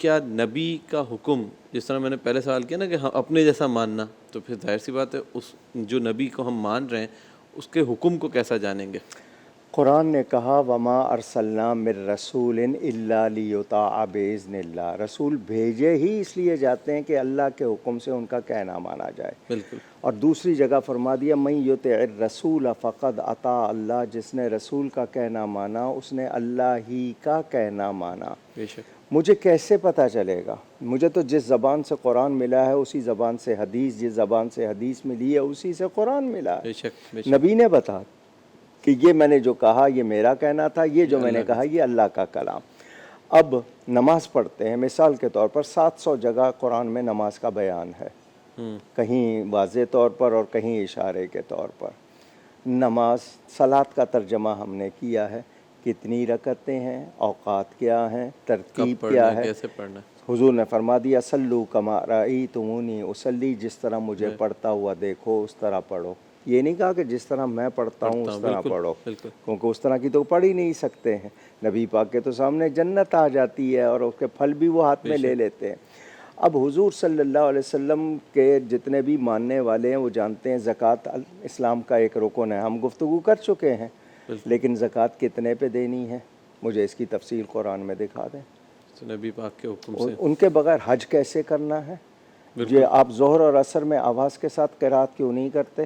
کیا نبی کا حکم، جس طرح میں نے پہلے سوال کیا نا کہ اپنے جیسا ماننا، تو پھر ظاہر سی بات ہے اس جو نبی کو ہم مان رہے ہیں اس کے حکم کو کیسا جانیں گے؟ قرآن نے کہا وما ارسلنا من رسول الا لیطاع باذن اللہ، رسول بھیجے ہی اس لیے جاتے ہیں کہ اللہ کے حکم سے ان کا کہنا مانا جائے۔ بالکل۔ اور دوسری جگہ فرما دیا من یطع الرسول فقد اطاع اللہ، جس نے رسول کا کہنا مانا اس نے اللہ ہی کا کہنا مانا۔ بے شک۔ مجھے کیسے پتہ چلے گا؟ مجھے تو جس زبان سے قرآن ملا ہے اسی زبان سے حدیث، جس زبان سے حدیث ملی ہے اسی سے قرآن ملا ہے۔ بے شک بے شک۔ نبی نے بتا کہ یہ میں نے جو کہا یہ میرا کہنا تھا، یہ جو میں نے کہا یہ اللہ کا کلام۔ اب نماز پڑھتے ہیں، مثال کے طور پر 700 جگہ قرآن میں نماز کا بیان ہے، کہیں واضح طور پر اور کہیں اشارے کے طور پر۔ نماز صلاۃ کا ترجمہ ہم نے کیا ہے، کتنی رکعتیں ہیں، اوقات کیا ہیں، ترتیب کیا ہے، کیسے پڑھنا ہے۔ حضور نے فرما دیا صلو کما رأیتمونی اصلی، جس طرح مجھے پڑھتا ہوا دیکھو اس طرح پڑھو۔ یہ نہیں کہا کہ جس طرح میں پڑھتا ہوں اس طرح پڑھو، کیونکہ اس طرح کی تو پڑھ ہی نہیں سکتے ہیں۔ نبی پاک کے تو سامنے جنت آ جاتی ہے اور اس کے پھل بھی وہ ہاتھ میں لے لیتے ہیں۔ اب حضور صلی اللہ علیہ وسلم کے جتنے بھی ماننے والے ہیں وہ جانتے ہیں زکوٰۃ اسلام کا ایک رکن ہے، ہم گفتگو کر چکے ہیں، لیکن زکوٰۃ کتنے پہ دینی ہے مجھے اس کی تفصیل قرآن میں دکھا دیں۔ نبی پاک کے حکم سے ان کے بغیر حج کیسے کرنا ہے؟ یہ آپ ظہر اور عصر میں آواز کے ساتھ قرات کیوں نہیں کرتے؟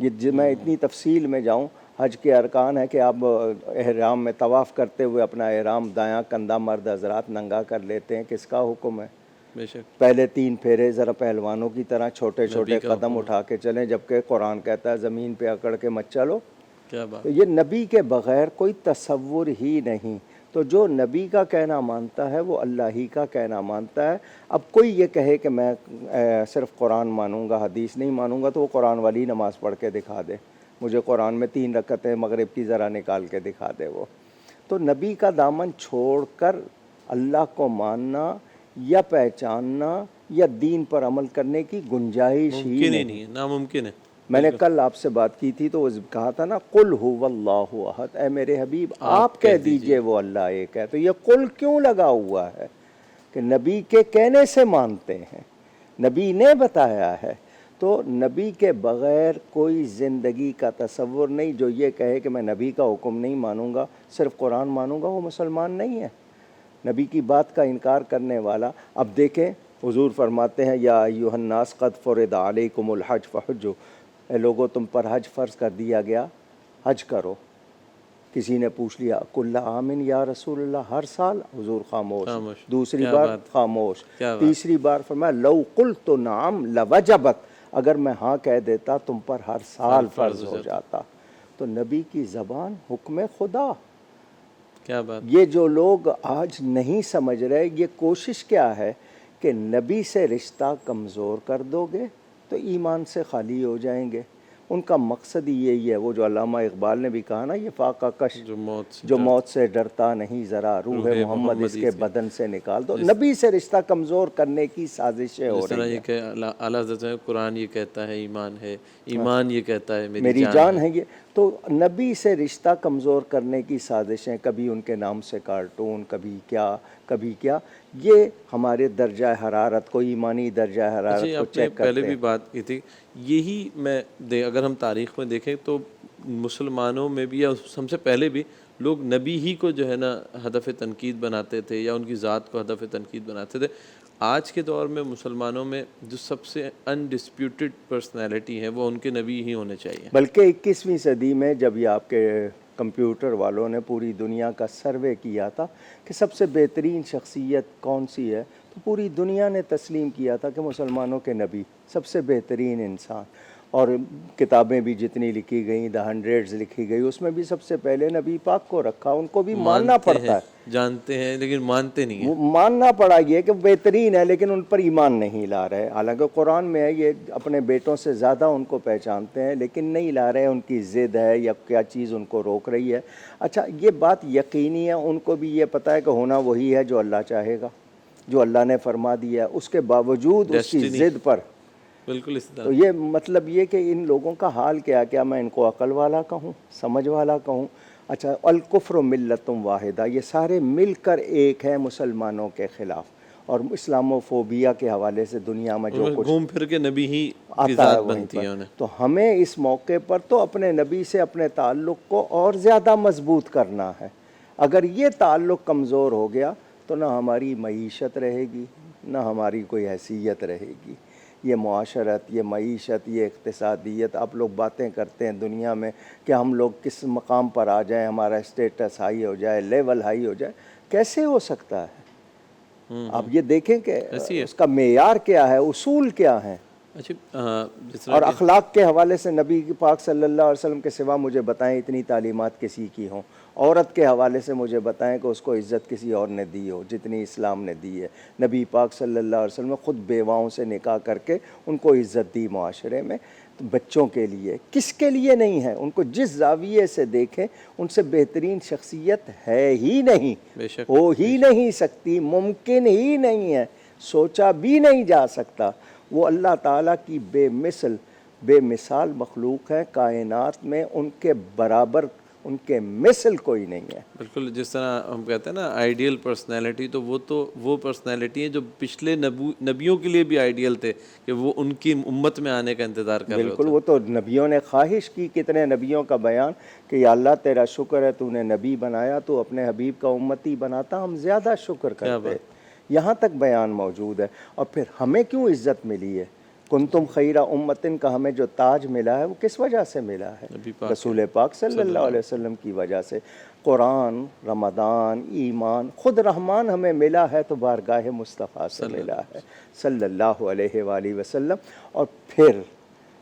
یہ میں اتنی تفصیل میں جاؤں، حج کے ارکان ہے کہ آپ احرام میں طواف کرتے ہوئے اپنا احرام دایاں کندھا مرد حضرات ننگا کر لیتے ہیں، کس کا حکم ہے؟ بے شک۔ پہلے 3 پھیرے ذرا پہلوانوں کی طرح چھوٹے چھوٹے قدم اٹھا کے چلیں، جبکہ قرآن کہتا ہے زمین پہ اکڑ کے مت چلو۔ کیا بات۔ تو یہ نبی کے بغیر کوئی تصور ہی نہیں۔ تو جو نبی کا کہنا مانتا ہے وہ اللہ ہی کا کہنا مانتا ہے۔ اب کوئی یہ کہے کہ میں صرف قرآن مانوں گا حدیث نہیں مانوں گا، تو وہ قرآن والی نماز پڑھ کے دکھا دے، مجھے قرآن میں 3 رکعتیں مغرب کی ذرا نکال کے دکھا دے وہ۔ تو نبی کا دامن چھوڑ کر اللہ کو ماننا یا پہچاننا یا دین پر عمل کرنے کی گنجائش ہی نہیں ہے، ناممکن ہے۔ میں نے کل آپ سے بات کی تھی تو وہ کہا تھا نا قل هو اللہ احد، اے میرے حبیب آپ کہہ دیجئے وہ اللہ ایک ہے۔ تو یہ قل کیوں لگا ہوا ہے؟ کہ نبی کے کہنے سے مانتے ہیں، نبی نے بتایا ہے۔ تو نبی کے بغیر کوئی زندگی کا تصور نہیں۔ جو یہ کہے کہ میں نبی کا حکم نہیں مانوں گا صرف قرآن مانوں گا، وہ مسلمان نہیں ہے، نبی کی بات کا انکار کرنے والا۔ اب دیکھیں حضور فرماتے ہیں یا ایھا الناس قد فرض علیکم الحج فحجوا، اے لوگو تم پر حج فرض کر دیا گیا، حج کرو۔ کسی نے پوچھ لیا کل عام یا رسول اللہ، ہر سال؟ حضور خاموش۔ دوسری بار خاموش۔ تیسری بار فرمایا لو قلت نعم لوجبت، اگر میں ہاں کہہ دیتا تم پر ہر سال فرض ہو جاتا۔ تو نبی کی زبان حکم خدا۔ کیا بات۔ یہ جو لوگ آج نہیں سمجھ رہے، یہ کوشش کیا ہے کہ نبی سے رشتہ کمزور کر دو گے تو ایمان سے خالی ہو جائیں گے۔ ان کا مقصد ہی یہی ہے، وہ جو علامہ اقبال نے بھی کہا نا، یہ فاقہ کش جو موت سے ڈرتا نہیں ذرا، روح محمد اس کے بدن سے نکال دو۔ نبی سے رشتہ کمزور کرنے کی سازشیں ہو رہی ہیں۔ کہ اعلیٰ حضرت قرآن یہ کہتا ہے ایمان ہے، ایمان یہ کہتا ہے میری جان ہے۔ یہ تو نبی سے رشتہ کمزور کرنے کی سازشیں، کبھی ان کے نام سے کارٹون، کبھی کیا کبھی کیا، یہ ہمارے درجہ حرارت کو، ایمانی درجہ حرارت کو چیک کرتے ہیں۔ پہلے بھی بات کی تھی، یہی میں اگر ہم تاریخ میں دیکھیں تو مسلمانوں میں بھی یا ہم سے پہلے بھی لوگ نبی ہی کو جو ہے نا ہدف تنقید بناتے تھے یا ان کی ذات کو ہدف تنقید بناتے تھے۔ آج کے دور میں مسلمانوں میں جو سب سے انڈسپیوٹڈ پرسنالٹی ہے وہ ان کے نبی ہی ہونے چاہیے۔ بلکہ 21ویں صدی میں جب یہ آپ کے کمپیوٹر والوں نے پوری دنیا کا سروے کیا تھا کہ سب سے بہترین شخصیت کون سی ہے، تو پوری دنیا نے تسلیم کیا تھا کہ مسلمانوں کے نبی سب سے بہترین انسان۔ اور کتابیں بھی جتنی لکھی گئیں، دا ہنڈریڈز لکھی گئی، اس میں بھی سب سے پہلے نبی پاک کو رکھا۔ ان کو بھی ماننا پڑتا ہے، جانتے ہیں لیکن مانتے نہیں ہیں۔ ماننا پڑا یہ کہ بہترین ہے، لیکن ان پر ایمان نہیں لا رہے۔ حالانکہ قرآن میں ہے یہ اپنے بیٹوں سے زیادہ ان کو پہچانتے ہیں، لیکن نہیں لا رہے۔ ان کی ضد ہے یا کیا چیز ان کو روک رہی ہے۔ اچھا یہ بات یقینی ہے، ان کو بھی یہ پتہ ہے کہ ہونا وہی ہے جو اللہ چاہے گا، جو اللہ نے فرما دیا ہے، اس کے باوجود اس کی ضد پر۔ بالکل اس طرح۔ تو یہ مطلب یہ کہ ان لوگوں کا حال کیا میں ان کو عقل والا کہوں، سمجھ والا کہوں؟ اچھا الکفر ملتم واحدہ، یہ سارے مل کر ایک ہیں مسلمانوں کے خلاف، اور اسلاموفوبیا کے حوالے سے دنیا میں جو کچھ گھوم پھر کے نبی ہی کی آتا ہے ذات وہیں بنتی ہے پر، انہیں. تو ہمیں اس موقع پر تو اپنے نبی سے اپنے تعلق کو اور زیادہ مضبوط کرنا ہے. اگر یہ تعلق کمزور ہو گیا تو نہ ہماری معیشت رہے گی، نہ ہماری کوئی حیثیت رہے گی. یہ معاشرت، یہ معیشت، یہ اقتصادیت، آپ لوگ باتیں کرتے ہیں دنیا میں کہ ہم لوگ کس مقام پر آ جائیں، ہمارا اسٹیٹس ہائی ہو جائے، لیول ہائی ہو جائے، کیسے ہو سکتا ہے؟ آپ یہ دیکھیں کہ ایسی ہے. اس کا معیار کیا ہے، اصول کیا ہیں. اچھا جس طرح اور کہ اخلاق کے حوالے سے نبی پاک صلی اللہ علیہ وسلم کے سوا مجھے بتائیں اتنی تعلیمات کسی کی ہوں. عورت کے حوالے سے مجھے بتائیں کہ اس کو عزت کسی اور نے دی ہو جتنی اسلام نے دی ہے. نبی پاک صلی اللہ علیہ وسلم نے خود بیواؤں سے نکاح کر کے ان کو عزت دی معاشرے میں. بچوں کے لیے، کس کے لیے نہیں ہے؟ ان کو جس زاویے سے دیکھیں ان سے بہترین شخصیت ہے ہی نہیں، بے شک ہو ہی نہیں سکتی، ممکن ہی نہیں ہے، سوچا بھی نہیں جا سکتا. وہ اللہ تعالیٰ کی بے مثال مخلوق ہے کائنات میں، ان کے برابر، ان کے مثل کوئی نہیں ہے. بالکل. جس طرح ہم کہتے ہیں نا آئیڈیل پرسنالٹی، تو وہ پرسنالٹی ہے جو پچھلے نبیوں کے لیے بھی آئیڈیل تھے کہ وہ ان کی امت میں آنے کا انتظار کر رہے بالکل. ہوتے. وہ تو نبیوں نے خواہش کی، کتنے نبیوں کا بیان کہ یا اللہ تیرا شکر ہے تو نے نبی بنایا، تو اپنے حبیب کا امتی بناتا ہم زیادہ شکر کرتے. یہاں تک بیان موجود ہے. اور پھر ہمیں کیوں عزت ملی ہے؟ کنتم خیر امتن کا ہمیں جو تاج ملا ہے وہ کس وجہ سے ملا ہے؟ رسول پاک صلی اللہ علیہ وسلم کی وجہ سے. قرآن، رمضان، ایمان، خود رحمان ہمیں ملا ہے تو بارگاہ مصطفیٰ سے ملا ہے صلی اللہ علیہ وآلہ وسلم. اور پھر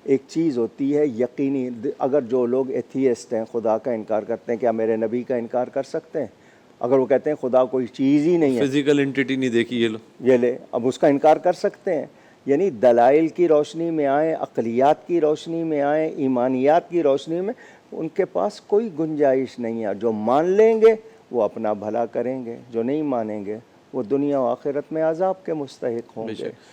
ایک چیز ہوتی ہے یقینی، اگر جو لوگ ایتھیسٹ ہیں، خدا کا انکار کرتے ہیں، کیا میرے نبی کا انکار کر سکتے ہیں؟ اگر وہ کہتے ہیں خدا کوئی چیز ہی نہیں ہے، فزیکل انٹیٹی نہیں دیکھی یہ لوگ، یہ لے، اب اس کا انکار کر سکتے ہیں؟ یعنی دلائل کی روشنی میں آئیں، عقلیات کی روشنی میں آئیں، ایمانیات کی روشنی میں، ان کے پاس کوئی گنجائش نہیں ہے. جو مان لیں گے وہ اپنا بھلا کریں گے، جو نہیں مانیں گے وہ دنیا و آخرت میں عذاب کے مستحق ہوں گے.